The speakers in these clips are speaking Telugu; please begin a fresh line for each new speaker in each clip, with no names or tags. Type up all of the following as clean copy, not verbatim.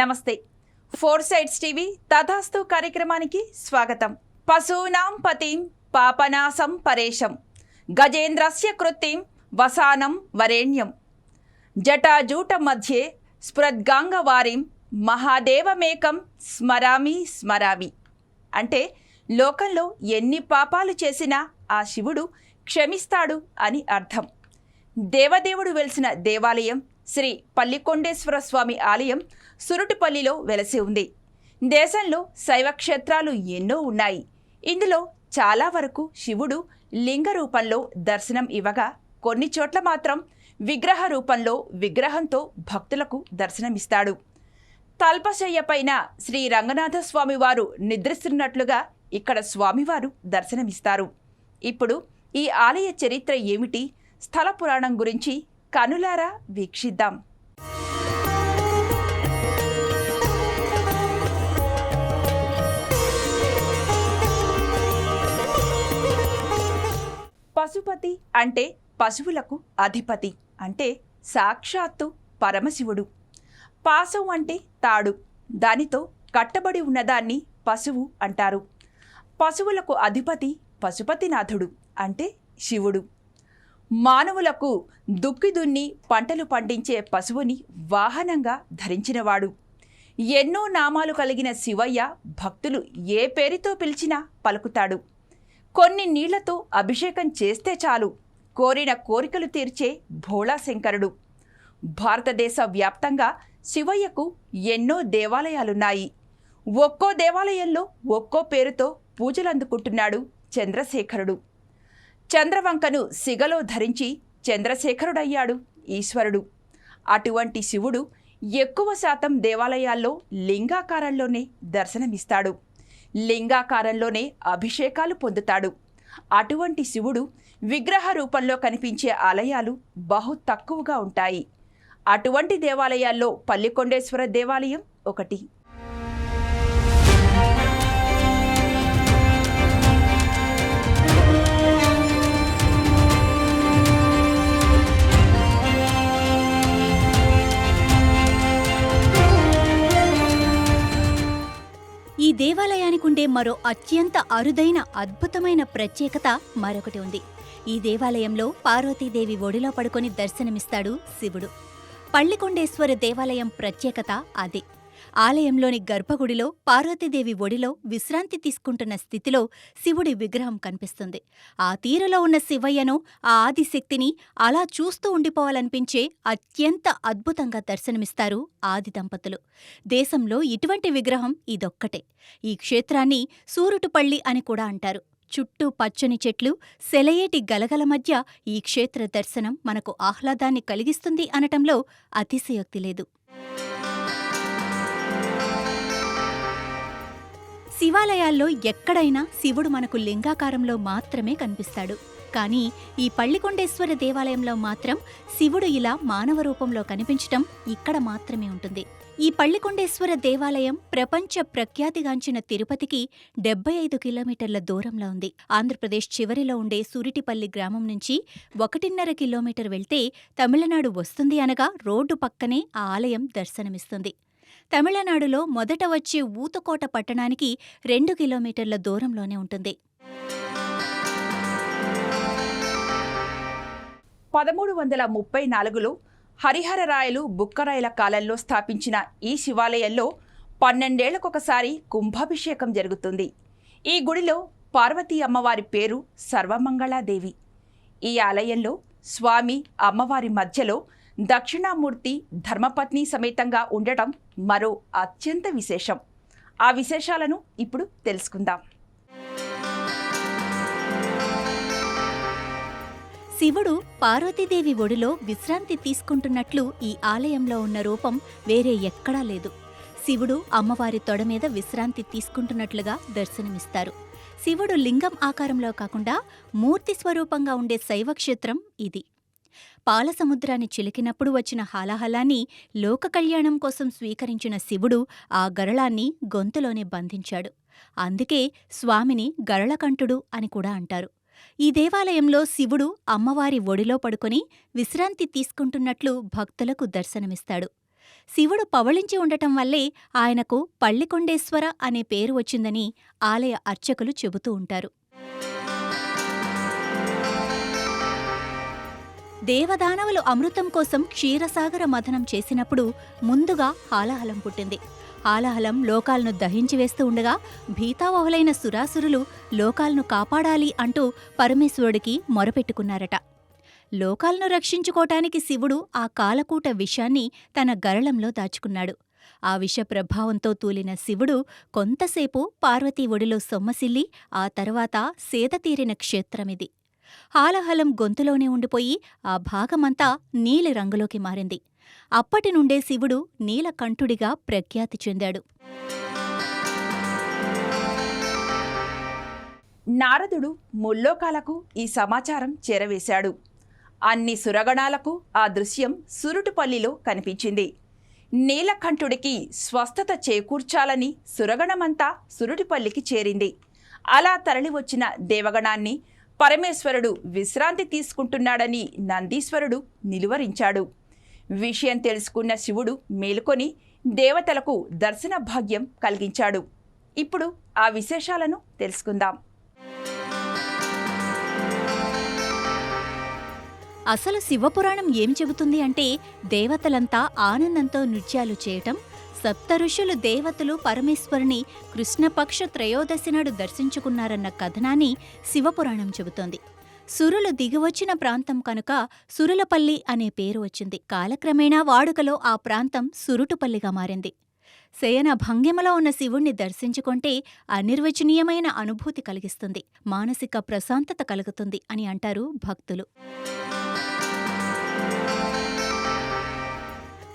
నమస్తే. ఫోర్ సైడ్స్ టీవీ తథాస్తు కార్యక్రమానికి స్వాగతం. పశూనాం పతిం పాపనాశం పరేశం గజేంద్రస్య కృత్తిం వసానం వరేణ్యం జటాజూట మధ్యే స్ఫురద్గాంగవారిం మహాదేవమేకం స్మరామి స్మరామి. అంటే లోకంలో ఎన్ని పాపాలు చేసినా ఆ శివుడు క్షమిస్తాడు అని అర్థం. దేవదేవుడు వెలిసిన దేవాలయం శ్రీ పల్లికొండేశ్వర స్వామి ఆలయం సురుటిపల్లిలో వెలసి ఉంది. దేశంలో శైవ క్షేత్రాలు ఎన్నో ఉన్నాయి. ఇందులో చాలా వరకు శివుడు లింగ రూపంలో దర్శనం ఇవ్వగా, కొన్ని చోట్ల మాత్రం విగ్రహ రూపంలో విగ్రహంతో భక్తులకు దర్శనమిస్తాడు. తల్పశయ్యపైన శ్రీ రంగనాథ స్వామివారు నిద్రిస్తున్నట్లుగా ఇక్కడ స్వామివారు దర్శనమిస్తారు. ఇప్పుడు ఈ ఆలయ చరిత్ర ఏమిటి, స్థల పురాణం గురించి కనులారా వీక్షిద్దాం. పశుపతి అంటే పశువులకు అధిపతి, అంటే సాక్షాత్తు పరమశివుడు. పాశం అంటే తాడు, దానితో కట్టబడి ఉన్నదాన్ని పశువు అంటారు. పశువులకు అధిపతి పశుపతినాథుడు అంటే శివుడు. మానవులకు దుక్కి దున్ని పంటలు పండించే పశువుని వాహనంగా ధరించినవాడు. ఎన్నో నామాలు కలిగిన శివయ్య భక్తులు ఏ పేరుతో పిలిచినా పలుకుతాడు. కొన్ని నీళ్లతో అభిషేకం చేస్తే చాలు కోరిన కోరికలు తీర్చే భోళాశంకరుడు. భారతదేశ వ్యాప్తంగా శివయ్యకు ఎన్నో దేవాలయాలున్నాయి. ఒక్కో దేవాలయంలో ఒక్కో పేరుతో పూజలందుకుంటున్నాడు చంద్రశేఖరుడు. చంద్రవంకను సిగలో ధరించి చంద్రశేఖరుడయ్యాడు ఈశ్వరుడు. అటువంటి శివుడు ఎక్కువ శాతం దేవాలయాల్లో లింగాకారంలోనే దర్శనమిస్తాడు. లింగాకారంలోనే అభిషేకాలు పొందుతాడు. అటువంటి శివుడు విగ్రహ రూపంలో కనిపించే ఆలయాలు బహు తక్కువగా ఉంటాయి. అటువంటి దేవాలయాల్లో పల్లికొండేశ్వర దేవాలయం ఒకటి.
ఈ దేవాలయానికుండే మరో అత్యంత అరుదైన అద్భుతమైన ప్రత్యేకత మరొకటి ఉంది. ఈ దేవాలయంలో పార్వతీదేవి ఒడిలో పడుకొని దర్శనమిస్తాడు శివుడు. పల్లికొండేశ్వర దేవాలయం ప్రత్యేకత అదే. ఆలయంలోని గర్భగుడిలో పార్వతీదేవి ఒడిలో విశ్రాంతి తీసుకుంటున్న స్థితిలో శివుడి విగ్రహం కనిపిస్తుంది. ఆ తీరులో ఉన్న శివయ్యను, ఆ ఆదిశక్తిని అలా చూస్తూ ఉండిపోవాలనిపించే అత్యంత అద్భుతంగా దర్శనమిస్తారు ఆది దంపతులు. దేశంలో ఇటువంటి విగ్రహం ఇదొక్కటే. ఈ క్షేత్రాన్ని సూరుటుపల్లి అని కూడా అంటారు. చుట్టూ పచ్చని చెట్లు, సెలయేటి గలగల మధ్య ఈ క్షేత్ర దర్శనం మనకు ఆహ్లాదాన్ని కలిగిస్తుంది అనటంలో అతిశయోక్తి లేదు. శివాలయాల్లో ఎక్కడైనా శివుడు మనకు లింగాకారంలో మాత్రమే కనిపిస్తాడు. కానీ ఈ పల్లికొండేశ్వర దేవాలయంలో మాత్రం శివుడు ఇలా మానవ రూపంలో కనిపించటం ఇక్కడ మాత్రమే ఉంటుంది. ఈ పల్లికొండేశ్వర దేవాలయం ప్రపంచ ప్రఖ్యాతిగాంచిన తిరుపతికి 75 కిలోమీటర్ల దూరంలో ఉంది. ఆంధ్రప్రదేశ్ చివరిలో ఉండే సూరిటిపల్లి గ్రామం నుంచి 1.5 కిలోమీటర్ వెళ్తే తమిళనాడు వస్తుంది అనగా రోడ్డు పక్కనే ఆ ఆలయం దర్శనమిస్తుంది. తమిళనాడులో మొదట వచ్చే ఊతుకోట పట్టణానికి 2 కిలోమీటర్ల దూరంలోనే ఉంటుంది.
1334లో హరిహరరాయలు బుక్కరాయల కాలంలో స్థాపించిన ఈ శివాలయంలో 12 ఏళ్లకొకసారి కుంభాభిషేకం జరుగుతుంది. ఈ గుడిలో పార్వతీ అమ్మవారి పేరు సర్వమంగళాదేవి. ఈ ఆలయంలో స్వామి అమ్మవారి మధ్యలో దక్షిణామూర్తి ధర్మపత్ని సమేతంగా ఉండటం మరో అత్యంత విశేషం. ఆ విశేషాలను ఇప్పుడు తెలుసుకుందాం.
శివుడు పార్వతీదేవి ఒడిలో విశ్రాంతి తీసుకుంటున్నట్లు ఈ ఆలయంలో ఉన్న రూపం వేరే ఎక్కడా లేదు. శివుడు అమ్మవారి తొడ మీద విశ్రాంతి తీసుకుంటున్నట్లుగా దర్శనమిస్తారు. శివుడు లింగం ఆకారంలో కాకుండా మూర్తి స్వరూపంగా ఉండే శైవక్షేత్రం ఇది. పాలసముద్రాన్ని చిలికినప్పుడు వచ్చిన హాలాహలాన్ని లోక కళ్యాణం కోసం స్వీకరించిన శివుడు ఆ గరళాన్ని గొంతులోనే బంధించాడు. అందుకే స్వామిని గరళకంఠుడు అని కూడా అంటారు. ఈ దేవాలయంలో శివుడు అమ్మవారి ఒడిలో పడుకొని విశ్రాంతి తీసుకుంటున్నట్లు భక్తులకు దర్శనమిస్తాడు. శివుడు పవళించి ఉండటం వల్లే ఆయనకు పళ్ళికొండేశ్వర అనే పేరు వచ్చిందని ఆలయ అర్చకులు చెబుతూ ఉంటారు. దేవదానవులు అమృతం కోసం క్షీరసాగర మథనం చేసినప్పుడు ముందుగా హాలాహలం పుట్టింది. హాలాహలం లోకాలను దహించివేస్తూ ఉండగా భీతావహులైన సురాసురులు లోకాలను కాపాడాలి అంటూ పరమేశ్వరుడికి మొరపెట్టుకున్నారట. లోకాలను రక్షించుకోటానికి శివుడు ఆ కాలకూట విషాన్ని తన గరళంలో దాచుకున్నాడు. ఆ విష ప్రభావంతో తూలిన శివుడు కొంతసేపు పార్వతీ ఒడిలో సొమ్మసిల్లి ఆ తర్వాత సేదతీరిన క్షేత్రమిది. హాలాహలం గొంతులోనే ఉండిపోయి ఆ భాగమంతా నీలి రంగులోకి మారింది. అప్పటినుండే శివుడు నీలకంఠుడిగా ప్రఖ్యాతి చెందాడు.
నారదుడు ముల్లోకాలకు ఈ సమాచారం చేరవేశాడు. అన్ని సురగణాలకు ఆ దృశ్యం సురుటుపల్లిలో కనిపించింది. నీలకంఠుడికి స్వస్థత చేకూర్చాలని సురగణమంతా సురుటిపల్లికి చేరింది. అలా తరలివచ్చిన దేవగణాన్ని పరమేశ్వరుడు విశ్రాంతి తీసుకుంటున్నాడని నందీశ్వరుడు నిలువరించాడు. విషయం తెలుసుకున్న శివుడు మేలుకొని దేవతలకు దర్శన భాగ్యం కలిగించాడు. ఇప్పుడు ఆ విశేషాలను తెలుసుకుందాం.
అసలు శివపురాణం ఏం చెబుతుంది అంటే, దేవతలంతా ఆనందంతో నృత్యాలు చేయటం, సప్తఋషులు దేవతలు పరమేశ్వరుని కృష్ణపక్ష త్రయోదశి నాడు దర్శించుకున్నారన్న కథనాన్ని శివపురాణం చెబుతోంది. సురులు దిగివచ్చిన ప్రాంతం కనుక సురులపల్లి అనే పేరు వచ్చింది. కాలక్రమేణా వాడుకలో ఆ ప్రాంతం సురుటుపల్లిగా మారింది. శయన భంగిమలో ఉన్న శివుణ్ణి దర్శించుకుంటే అనిర్వచనీయమైన అనుభూతి కలిగిస్తుంది, మానసిక ప్రశాంతత కలుగుతుంది అని అంటారు భక్తులు.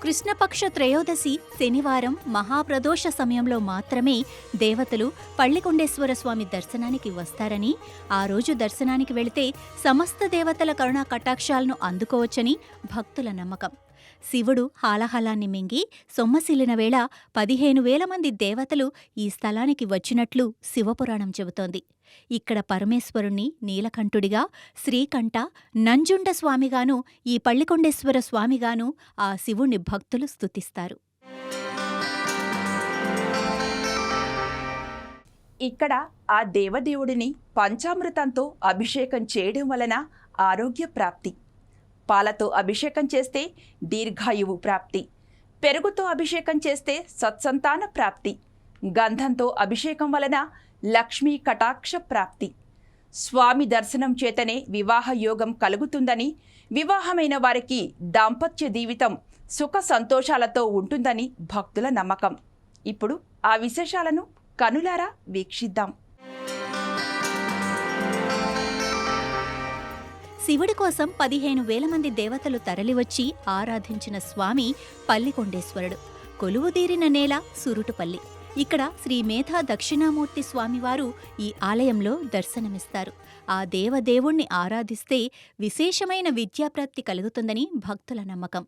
కృష్ణపక్ష త్రయోదశి శనివారం మహాప్రదోష సమయంలో మాత్రమే దేవతలు పళ్ళికొండేశ్వర స్వామి దర్శనానికి వస్తారని, ఆ రోజు దర్శనానికి వెళితే సమస్త దేవతల కరుణా కటాక్షాలను అందుకోవచ్చని భక్తుల నమ్మకం. శివుడు హాలాహలాన్ని మింగి సొమ్మసిల్లిన వేళ 15,000 మంది దేవతలు ఈ స్థలానికి వచ్చినట్లు శివపురాణం చెబుతోంది. ఇక్కడ పరమేశ్వరుణ్ణి నీలకంఠుడిగా, శ్రీకంఠ, నంజుండ స్వామిగాను, ఈ పళ్ళికొండేశ్వర స్వామిగాను ఆ శివుణ్ణి భక్తులు స్తుతిస్తారు.
ఇక్కడ ఆ దేవదేవుడిని పంచామృతంతో అభిషేకం చేయడం వలన ఆరోగ్య ప్రాప్తి, పాలతో అభిషేకం చేస్తే దీర్ఘాయువు ప్రాప్తి, పెరుగుతో అభిషేకం చేస్తే సత్సంతాన ప్రాప్తి, గంధంతో అభిషేకం వలన లక్ష్మీ కటాక్ష ప్రాప్తి, స్వామి దర్శనం చేతనే వివాహ యోగం కలుగుతుందని, వివాహమైన వారికి దాంపత్య జీవితం సుఖ సంతోషాలతో ఉంటుందని భక్తుల నమ్మకం. ఇప్పుడు ఆ విశేషాలను కనులారా వీక్షిద్దాం.
శివుడి కోసం 15,000 మంది దేవతలు తరలివచ్చి ఆరాధించిన స్వామి పల్లికొండేశ్వరుడు. కొలువుదీరిన నేల సురుటుపల్లి. ఇక్కడ శ్రీ మేధా దక్షిణామూర్తి స్వామివారు ఈ ఆలయంలో దర్శనమిస్తారు. ఆ దేవదేవుణ్ణి ఆరాధిస్తే విశేషమైన విద్యాప్రాప్తి కలుగుతుందని భక్తుల నమ్మకం.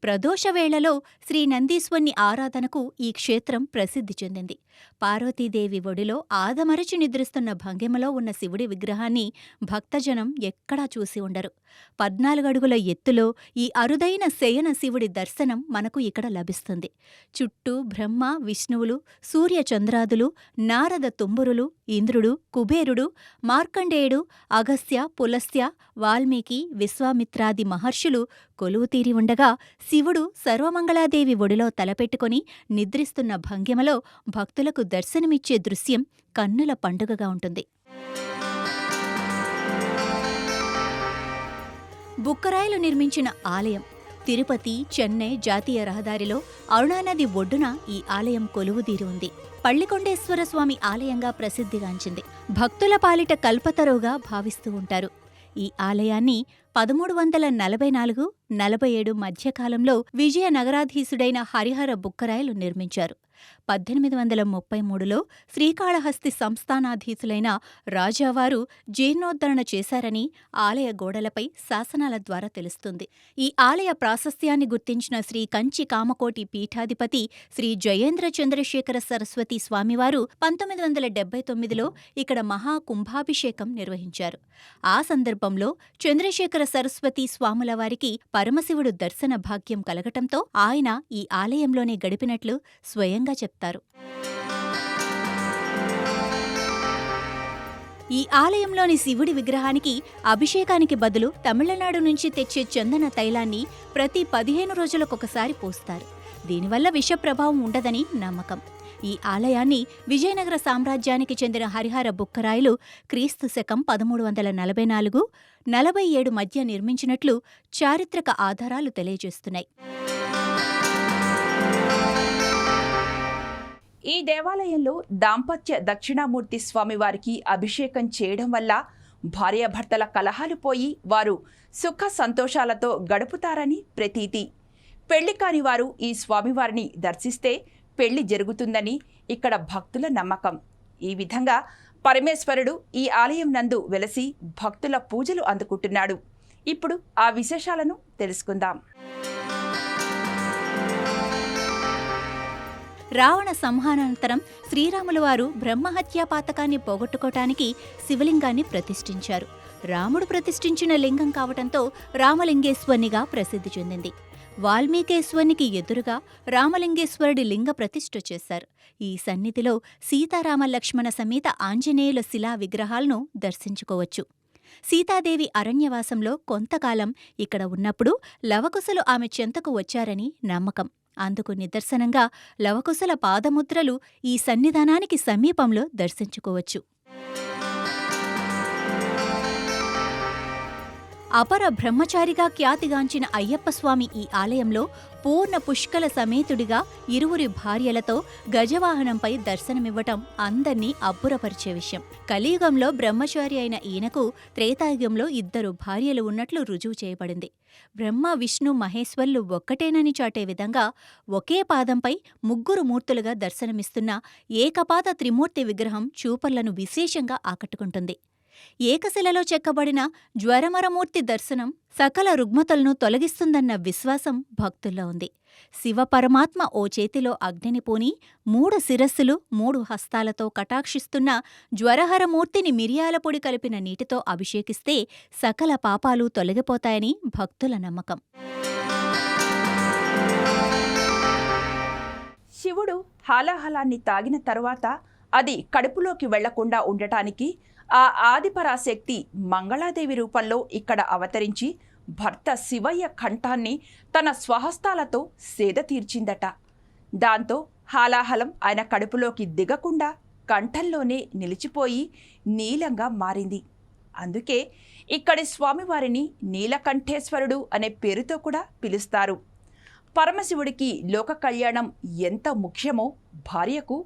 ప్రదోషవేళలో శ్రీ నందీశ్వరుని ఆరాధనకు ఈ క్షేత్రం ప్రసిద్ధి చెందింది. పార్వతీదేవి ఒడిలో ఆదమరచి నిద్రిస్తున్న భంగిమలో ఉన్న శివుడి విగ్రహాన్ని భక్తజనం ఎక్కడా చూసి ఉండరు. 14 అడుగుల ఎత్తులో ఈ అరుదైన శయన శివుడి దర్శనం మనకు ఇక్కడ లభిస్తుంది. చుట్టూ బ్రహ్మ, విష్ణువులు, సూర్యచంద్రాదులు, నారద తుంబురులు, ఇంద్రుడు, కుబేరుడు, మార్కండేయుడు, అగస్త్య, పులస్త్య, వాల్మీకి, విశ్వామిత్రాది మహర్షులు కొలువుతీరి ఉండగా శివుడు సర్వమంగళాదేవి ఒడిలో తలపెట్టుకుని నిద్రిస్తున్న భంగిమలో భక్తులకు దర్శనమిచ్చే దృశ్యం కన్నుల పండుగగా ఉంటుంది. బుక్కరాయలు నిర్మించిన ఆలయం. తిరుపతి, చెన్నై జాతీయ రహదారిలో అరుణానది ఒడ్డున ఈ ఆలయం కొలువుదీరి ఉంది. పళ్ళికొండేశ్వర స్వామి ఆలయంగా ప్రసిద్ధిగాంచింది. భక్తుల పాలిట కల్పతరుగా భావిస్తూ ఉంటారు. ఈ ఆలయాన్ని 1344-47 మధ్యకాలంలో విజయనగరాధీశుడైన హరిహర బుక్కరాయలు నిర్మించారు. 1833లో శ్రీకాళహస్తి సంస్థానాధీశులైన రాజావారు జీర్ణోద్ధరణ చేశారని ఆలయ గోడలపై శాసనాల ద్వారా తెలుస్తుంది. ఈ ఆలయ ప్రాశస్త్యాన్ని గుర్తించిన శ్రీ కంచి కామకోటి పీఠాధిపతి శ్రీ జయేంద్ర చంద్రశేఖర సరస్వతి స్వామివారు 1979లో ఇక్కడ మహాకుంభాభిషేకం నిర్వహించారు. ఆ సందర్భంలో చంద్రశేఖర సరస్వతి స్వాముల వారికి పరమశివుడు దర్శన భాగ్యం కలగటంతో ఆయన ఈ ఆలయంలోనే గడిపినట్లు స్వయంగా చెప్తారు. ఈ ఆలయంలోని శివుడి విగ్రహానికి అభిషేకానికి బదులు తమిళనాడు నుంచి తెచ్చే చందన తైలాన్ని ప్రతి 15 రోజులకొకసారి పోస్తారు. దీనివల్ల విష ప్రభావం ఉండదని నమ్మకం. ఈ ఆలయాన్ని విజయనగర సామ్రాజ్యానికి చెందిన హరిహర బుక్కరాయలు క్రీస్తు శకం 1344-47 మధ్య నిర్మించినట్లు చారిత్రక ఆధారాలు తెలియజేస్తున్నాయి.
ఈ దేవాలయంలో దాంపత్య దక్షిణామూర్తి స్వామివారికి అభిషేకం చేయడం వల్ల భార్యాభర్తల కలహాలు పోయి వారు సుఖ సంతోషాలతో గడుపుతారని ప్రతీతి. పెళ్లి కాని వారు ఈ స్వామివారిని దర్శిస్తే పెళ్లి జరుగుతుందని ఇక్కడ భక్తుల నమ్మకం. ఈ విధంగా పరమేశ్వరుడు ఈ ఆలయం నందు వెలసి భక్తుల పూజలు అందుకుంటున్నాడు. ఇప్పుడు ఆ విశేషాలను తెలుసుకుందాం.
రావణ సంహానానంతరం శ్రీరాముల వారు బ్రహ్మహత్యా పాతకాన్ని పోగొట్టుకోటానికి శివలింగాన్ని ప్రతిష్ఠించారు. రాముడు ప్రతిష్ఠించిన లింగం కావటంతో రామలింగేశ్వరునిగా ప్రసిద్ధి చెందింది. వాల్మీకేశ్వరునికి ఎదురుగా రామలింగేశ్వరుడి లింగ ప్రతిష్ఠ చేశారు. ఈ సన్నిధిలో సీతారామ లక్ష్మణ సమేత ఆంజనేయుల శిలా విగ్రహాలను దర్శించుకోవచ్చు. సీతాదేవి అరణ్యవాసంలో కొంతకాలం ఇక్కడ ఉన్నప్పుడు లవకుశలు ఆమె చెంతకు వచ్చారని నమ్మకం. అందుకు నిదర్శనంగా లవకుశల పాదముద్రలు ఈ సన్నిధానానికి సమీపంలో దర్శించుకోవచ్చు. అపర బ్రహ్మచారిగా ఖ్యాతిగాంచిన అయ్యప్పస్వామి ఈ ఆలయంలో పూర్ణ పుష్కల సమేతుడిగా ఇరువురి భార్యలతో గజవాహనంపై దర్శనమివ్వటం అందర్నీ అబ్బురపరిచే విషయం. కలియుగంలో బ్రహ్మచారి అయిన ఈయనకు త్రేతాయుగంలో 2 భార్యలు ఉన్నట్లు రుజువు చేయబడింది. బ్రహ్మ విష్ణు మహేశ్వర్లు ఒక్కటేనని చాటే విధంగా ఒకే పాదంపై 3 మూర్తులుగా దర్శనమిస్తున్న ఏకపాద త్రిమూర్తి విగ్రహం చూపర్లను విశేషంగా ఆకట్టుకుంటుంది. ఏకశిలలో చెక్కబడిన జ్వరమరమూర్తి దర్శనం సకల రుగ్మతలను తొలగిస్తుందన్న విశ్వాసం భక్తుల్లో ఉంది. శివపరమాత్మ ఓ చేతిలో అగ్నిని పూని 3 శిరస్సులు 3 హస్తాలతో కటాక్షిస్తున్న జ్వరహరమూర్తిని మిరియాల పొడి కలిపిన నీటితో అభిషేకిస్తే సకల పాపాలు తొలగిపోతాయని భక్తుల నమ్మకం.
శివుడు హాలాహలాన్ని తాగిన తరువాత అది కడుపులోకి వెళ్లకుండా ఉండటానికి ఆ ఆదిపరాశక్తి మంగళాదేవి రూపంలో ఇక్కడ అవతరించి భర్త శివయ్య కంఠాన్ని తన స్వహస్తాలతో సేద తీర్చిందట. దాంతో హాలాహలం ఆయన కడుపులోకి దిగకుండా కంఠంలోనే నిలిచిపోయి నీలంగా మారింది. అందుకే ఇక్కడి స్వామివారిని నీలకంఠేశ్వరుడు అనే పేరుతో కూడా పిలుస్తారు. పరమశివుడికి లోక కళ్యాణం ఎంత ముఖ్యమో భార్యకు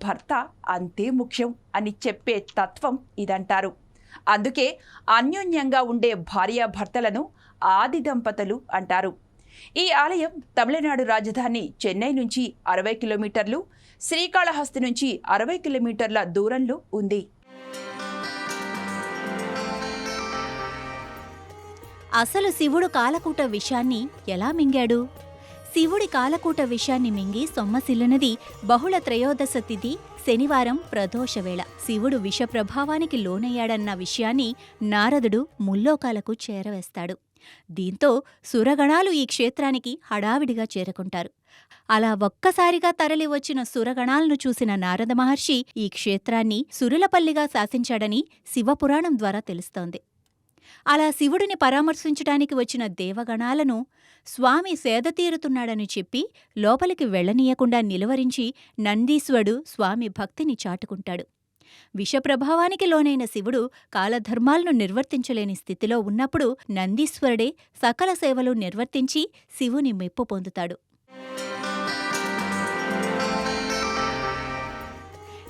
భర్త అంతే ముఖ్యం అని చెప్పే తత్వం ఇదంటారు. అందుకే అన్యోన్యంగా ఉండే భార్యాభర్తలను ఆది దంపతులు అంటారు. ఈ ఆలయం తమిళనాడు రాజధాని చెన్నై నుంచి 60 కిలోమీటర్లు, శ్రీకాళహస్తి నుంచి 60 కిలోమీటర్ల దూరంలో ఉంది.
అసలు శివుడు కాలకూట విషాన్ని ఎలా మింగాడు? శివుడి కాలకూట విషాన్ని మింగి సొమ్మసిల్లినది బహుళ త్రయోదశ తిథి శనివారం ప్రదోషవేళ. శివుడు విషప్రభావానికి లోనయ్యాడన్న విషయాన్ని నారదుడు ముల్లోకాలకు చేరవేస్తాడు. దీంతో సురగణాలు ఈ క్షేత్రానికి హడావిడిగా చేరుకుంటారు. అలా ఒక్కసారిగా తరలివచ్చిన సురగణాలను చూసిన నారద మహర్షి ఈ క్షేత్రాన్ని సురులపల్లిగా శాసించాడని శివపురాణం ద్వారా తెలుస్తోంది. అలా శివుడిని పరామర్శించటానికి వచ్చిన దేవగణాలను స్వామి సేదతీరుతున్నాడని చెప్పి లోపలికి వెళ్లనీయకుండా నిలువరించి నందీశ్వరుడు స్వామి భక్తిని చాటుకుంటాడు. విషప్రభావానికి లోనైన శివుడు కాలధర్మాలను నిర్వర్తించలేని స్థితిలో ఉన్నప్పుడు నందీశ్వరుడే సకల సేవలు నిర్వర్తించి శివుని మెప్పు పొందుతాడు.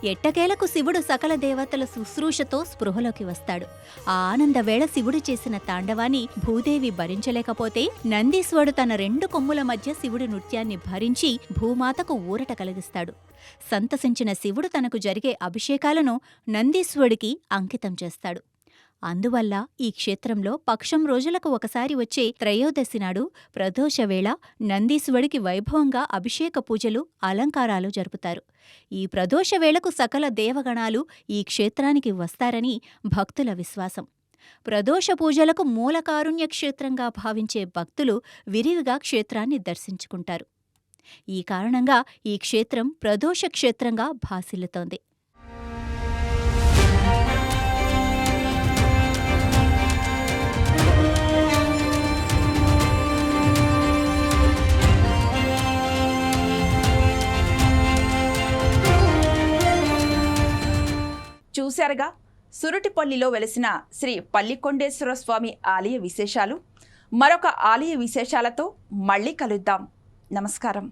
ఎట్టకేలకు శివుడు సకల దేవతల శుశ్రూషతో స్పృహలోకి వస్తాడు. ఆ ఆనందవేళ శివుడు చేసిన తాండవాన్ని భూదేవి భరించలేకపోతే నందీశ్వరుడు తన 2 కొమ్ముల మధ్య శివుడి నృత్యాన్ని భరించి భూమాతకు ఊరట కలిగిస్తాడు. సంతసించిన శివుడు తనకు జరిగే అభిషేకాలను నందీశ్వరుడికి అంకితం చేస్తాడు. అందువల్ల ఈ క్షేత్రంలో పక్షం రోజులకు ఒకసారి వచ్చే త్రయోదశి నాడు ప్రదోషవేళ నందీశ్వరుడికి వైభవంగా అభిషేక పూజలు, అలంకారాలు జరుపుతారు. ఈ ప్రదోషవేళకు సకల దేవగణాలు ఈ క్షేత్రానికి వస్తారని భక్తుల విశ్వాసం. ప్రదోష పూజలకు మూలకారుణ్య క్షేత్రంగా భావించే భక్తులు విరివిగా క్షేత్రాన్ని దర్శించుకుంటారు. ఈ కారణంగా ఈ క్షేత్రం ప్రదోష క్షేత్రంగా భాసిల్లుతోంది.
చూశారుగా సురటిపల్లిలో వెలిసిన శ్రీ పల్లికొండేశ్వర స్వామి ఆలయ విశేషాలు. మరొక ఆలయ విశేషాలతో మళ్ళీ కలుద్దాం. నమస్కారం.